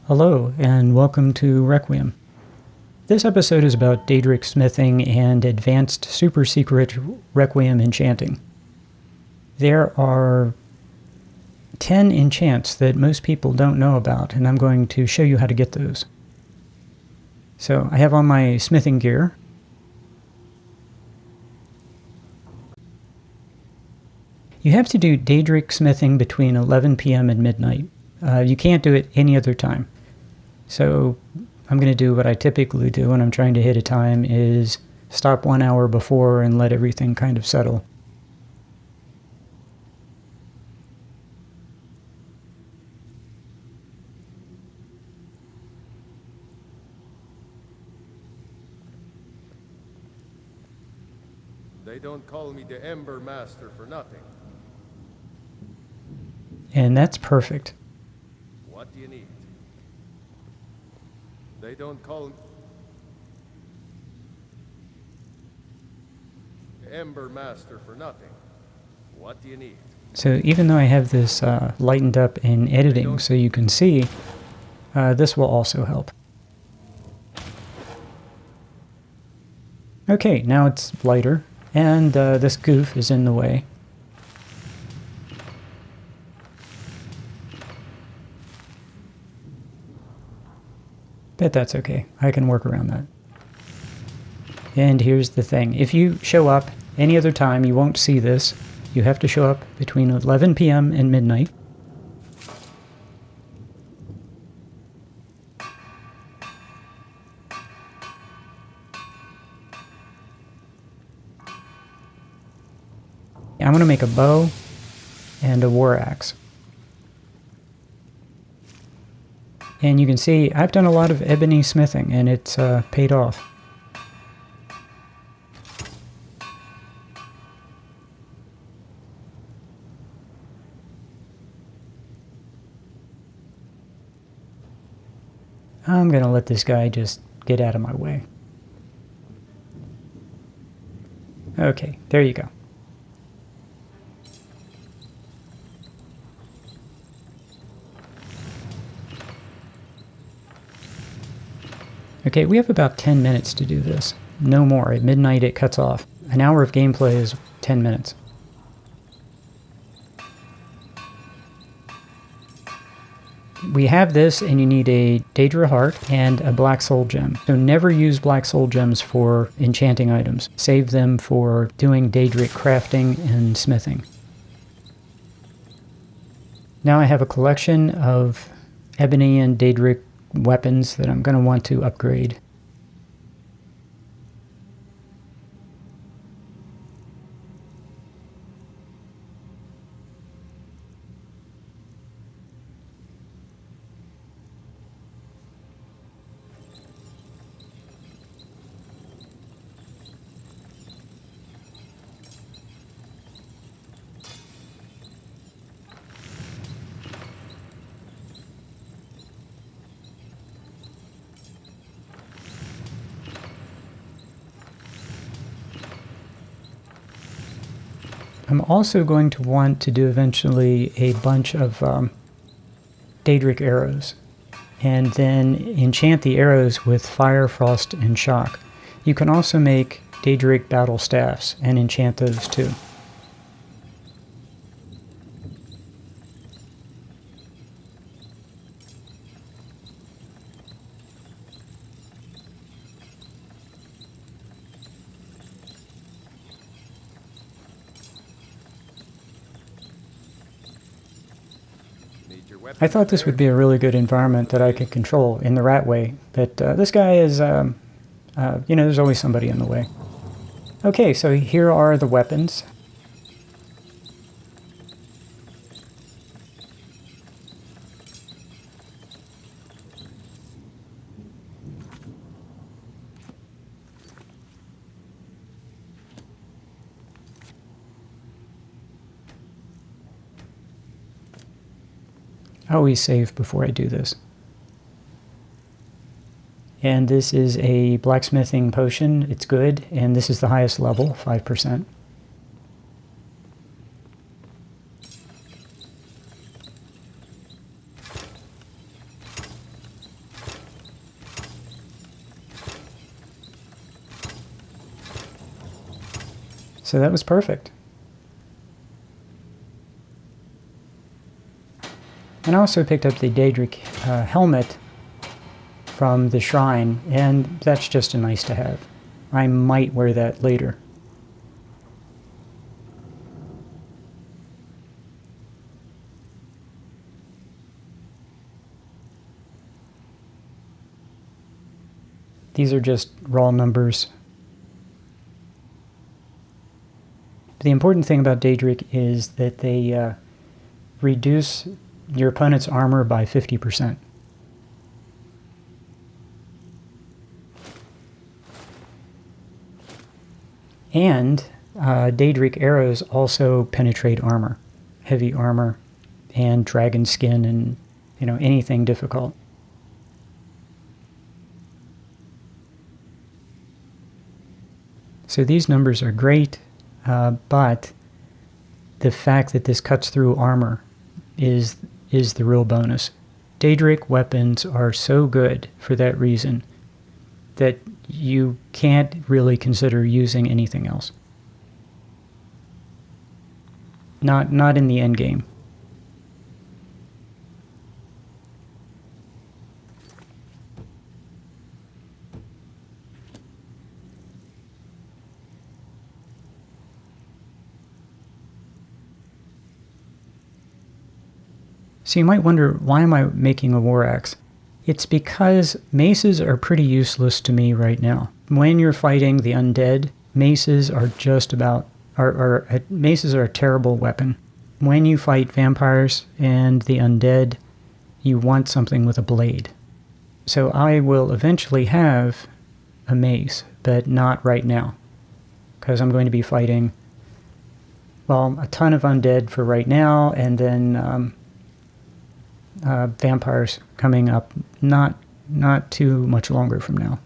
Hello, and welcome to Requiem. This episode is about Daedric smithing and advanced super secret Requiem enchanting. There are 10 enchants that most people don't know about, and I'm going to show you how to get those. So I have on my smithing gear. You have to do Daedric smithing between 11 p.m. and midnight. You can't do it any other time. So I'm going to do what I typically do when I'm trying to hit a time is stop 1 hour before and let everything kind of settle. They don't call me the Ember Master for nothing. And that's perfect. What do you need? They don't call me the Ember Master for nothing. What do you need? So even though I have this lightened up in editing so you can see, this will also help. Okay, now it's lighter, and this goof is in the way. But that's okay. I can work around that. And here's the thing. If you show up any other time, you won't see this. You have to show up between 11 p.m. and midnight. I'm going to make a bow and a war axe. And you can see I've done a lot of ebony smithing, and it's paid off. I'm going to let this guy just get out of my way. Okay, there you go. Okay, we have about 10 minutes to do this. No more. At midnight it cuts off. An hour of gameplay is 10 minutes. We have this, and you need a Daedra heart and a black soul gem. So never use black soul gems for enchanting items. Save them for doing Daedric crafting and smithing. Now I have a collection of ebony and Daedric weapons that I'm going to want to upgrade. I'm also going to want to do eventually a bunch of Daedric arrows, and then enchant the arrows with fire, frost, and shock. You can also make Daedric battle staffs and enchant those too. I thought this would be a really good environment that I could control in the rat way, but this guy is, there's always somebody in the way. Okay, so here are the weapons. I always save before I do this. And this is a blacksmithing potion. It's good, and this is the highest level, 5%. So that was perfect. And I also picked up the Daedric helmet from the shrine, and that's just a nice to have. I might wear that later. These are just raw numbers. The important thing about Daedric is that they reduce your opponent's armor by 50%. And Daedric arrows also penetrate armor, heavy armor, and dragon skin, and anything difficult. So these numbers are great, but the fact that this cuts through armor is the real bonus. Daedric weapons are so good for that reason that you can't really consider using anything else. Not in the end game. So you might wonder, why am I making a war axe? It's because maces are pretty useless to me right now. When you're fighting the undead, maces are maces are a terrible weapon. When you fight vampires and the undead, you want something with a blade. So I will eventually have a mace, but not right now, because I'm going to be fighting, well, a ton of undead for right now, and then vampires coming up not too much longer from now.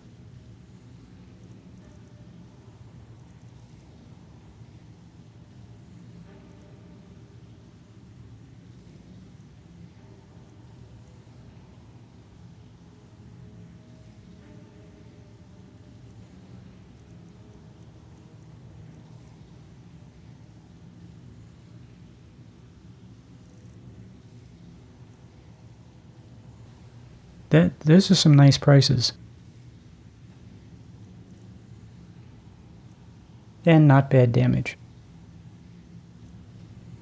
Those are some nice prices. And not bad damage.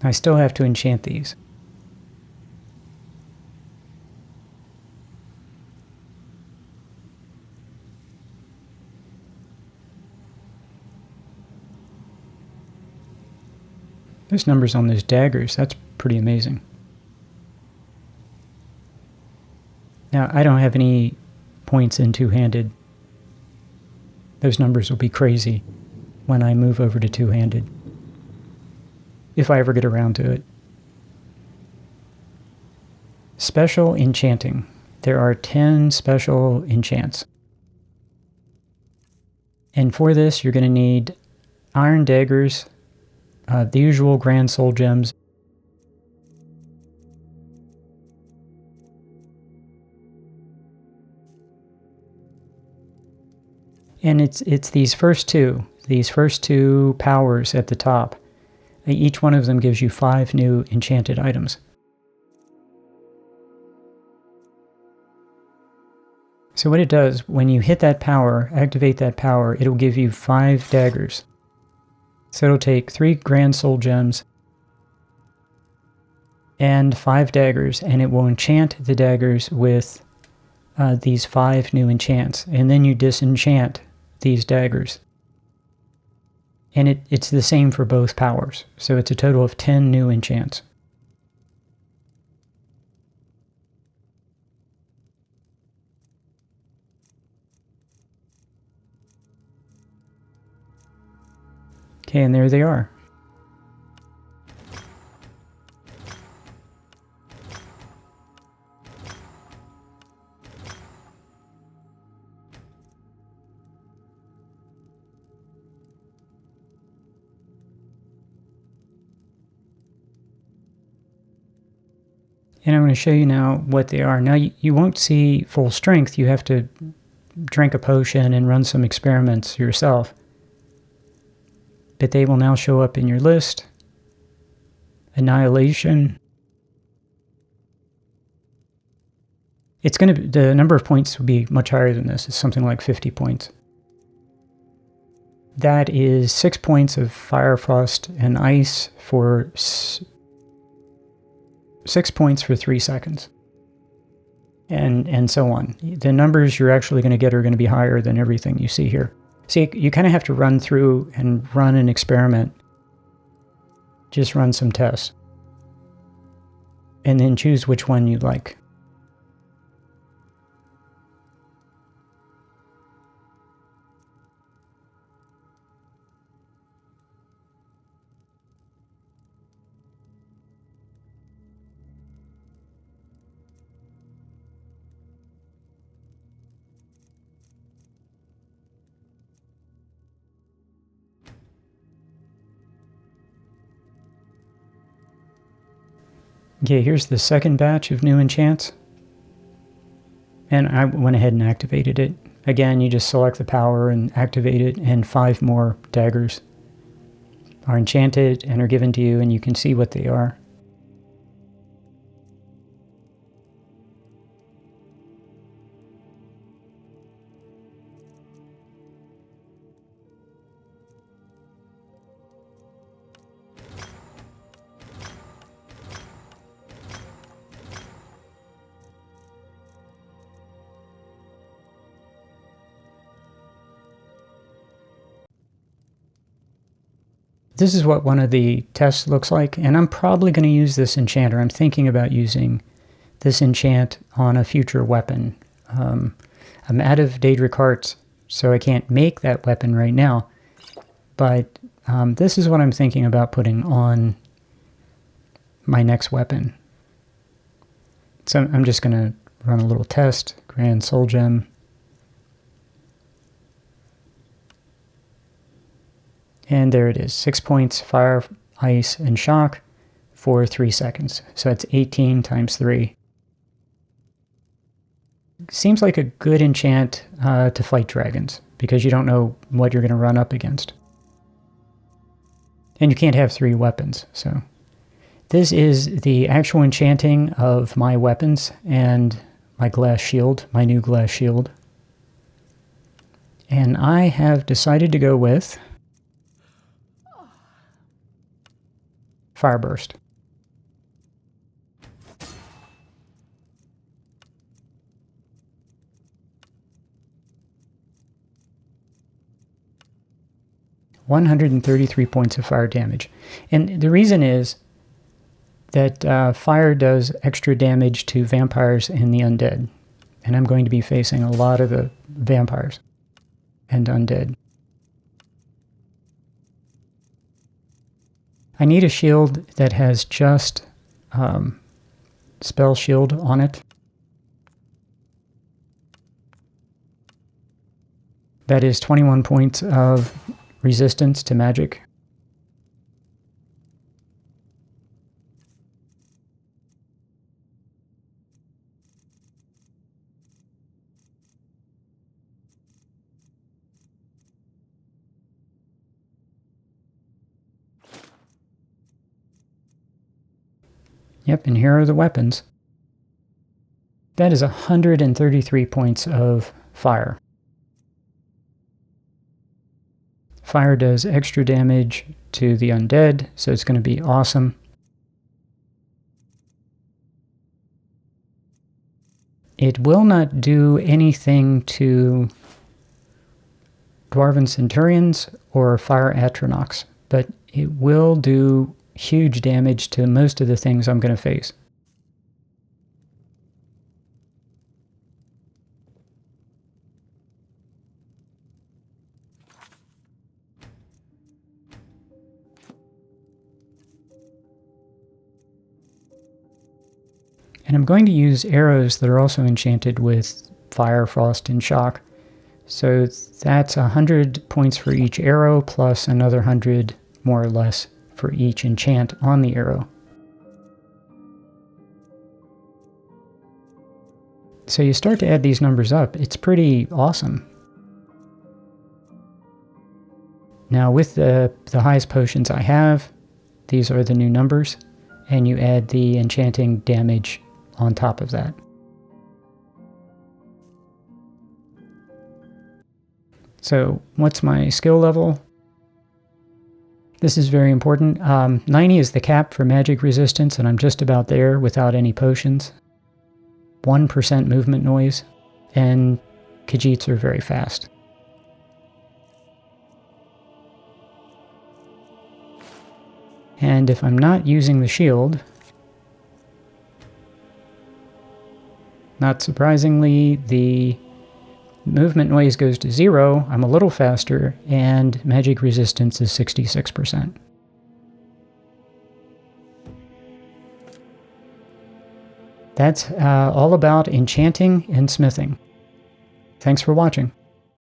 I still have to enchant these. Those numbers on those daggers, that's pretty amazing. Now, I don't have any points in two-handed. Those numbers will be crazy when I move over to two-handed, if I ever get around to it. Special enchanting. There are 10 special enchants. And for this, you're going to need iron daggers, the usual grand soul gems, and it's these first two powers at the top. Each one of them gives you 5 new enchanted items. So what it does, when you hit that power, activate that power, it'll give you 5 daggers. So it'll take 3 grand soul gems and 5 daggers, and it will enchant the daggers with these 5 new enchants, and then you disenchant these daggers. And it's the same for both powers, so it's a total of 10 new enchants. Okay, and there they are. And I'm going to show you now what they are. Now, you won't see full strength. You have to drink a potion and run some experiments yourself. but they will now show up in your list. Annihilation. It's going to be, the number of points will be much higher than this. It's something like 50 points. That is 6 points of fire, frost, and ice for 6 points for 3 seconds. And so on. The numbers you're actually going to get are going to be higher than everything you see here. See, you kind of have to run through and run an experiment. Just run some tests. And then choose which one you'd like. Okay, here's the second batch of new enchants. And I went ahead and activated it. Again, you just select the power and activate it, and 5 more daggers are enchanted and are given to you, and you can see what they are. This is what one of the tests looks like, and I'm probably going to use this enchanter. I'm thinking about using this enchant on a future weapon. I'm out of Daedric hearts, so I can't make that weapon right now, but this is what I'm thinking about putting on my next weapon. So I'm just going to run a little test, Grand Soul Gem. And there it is, 6 points, fire, ice, and shock for 3 seconds. So that's 18 times 3. Seems like a good enchant to fight dragons, because you don't know what you're going to run up against. And you can't have 3 weapons, so. This is the actual enchanting of my weapons and my glass shield, my new glass shield. And I have decided to go with Fireburst. $133 points of fire damage. And the reason is that fire does extra damage to vampires and the undead. And I'm going to be facing a lot of the vampires and undead. I need a shield that has just spell shield on it. That is 21 points of resistance to magic. Yep, and here are the weapons. That is 133 points of fire. Fire does extra damage to the undead, so it's going to be awesome. It will not do anything to Dwarven Centurions or Fire Atronachs, but it will do huge damage to most of the things I'm going to face. And I'm going to use arrows that are also enchanted with fire, frost, and shock. So that's 100 points for each arrow, plus another 100 more or less for each enchant on the arrow. So you start to add these numbers up. It's pretty awesome. Now with the highest potions I have, these are the new numbers, and you add the enchanting damage on top of that. So what's my skill level? This is very important. 90 is the cap for magic resistance, and I'm just about there without any potions. 1% movement noise, and Khajiits are very fast. And if I'm not using the shield, not surprisingly, the movement noise goes to 0, I'm a little faster, and magic resistance is 66%. That's all about enchanting and smithing. Thanks for watching.